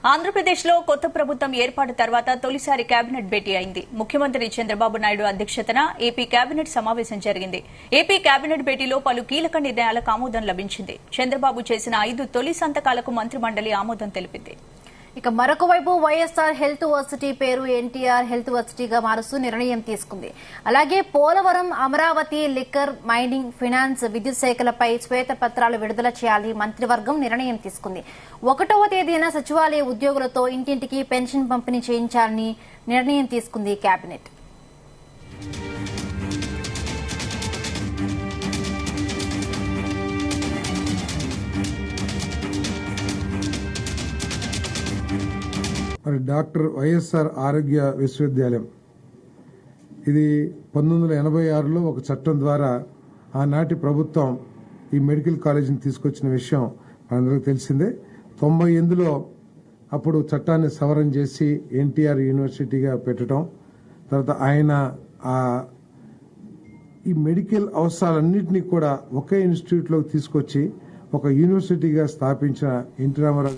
ఆంధ్రప్రదేశ్లో కొత్త ప్రభుత్వం ఏర్పాటు తర్వాత తొలిసారి కేబినెట్ భేటీ అయింది. ముఖ్యమంత్రి చంద్రబాబు నాయుడు అధ్యక్షతన ఏపీ కేబినెట్ సమావేశం జరిగింది. ఏపీ కేబినెట్ భేటీలో పలు కీలక నిర్ణయాలకు ఆమోదం లభించింది. చంద్రబాబు చేసిన 5 తొలి సంతకాలకు మంత్రిమండలి ఆమోదం తెలిపింది. ఇక మరొక వైపు వైఎస్ఆర్ హెల్త్ వర్సిటీ పేరు ఎన్టీఆర్ హెల్త్ వర్సిటీగా మారుస్తూ నిర్ణయం తీసుకుంది. అలాగే Polavaram, Amaravati, liquor, mining, finance, విద్యుత్ శాఖలపై శ్వేతపత్రాలు విడుదల చేయాలని మంత్రివర్గం నిర్ణయం తీసుకుంది. 1వ తేదీన సచివాలయ ఉద్యోగులతో ఇంటింటికి పెన్షన్ పంపిణీ చేయించాలని నిర్ణయం తీసుకుంది కేబినెట్. మరి డాక్టర్ వైఎస్ఆర్ ఆరోగ్య విశ్వవిద్యాలయం ఇది 1986లో ఒక చట్టం ద్వారా ఆనాటి ప్రభుత్వం ఈ మెడికల్ కాలేజీని తీసుకొచ్చిన విషయం మనందరికీ తెలిసిందే. 98లో అప్పుడు చట్టాన్ని సవరణ చేసి ఎన్టీఆర్ యూనివర్సిటీగా పెట్టడం, తర్వాత ఆయన ఈ మెడికల్ అవసరాలన్నింటినీ కూడా ఒకే ఇన్స్టిట్యూట్లోకి తీసుకొచ్చి ఒక యూనివర్సిటీగా స్థాపించిన ఎన్టీ రామారావు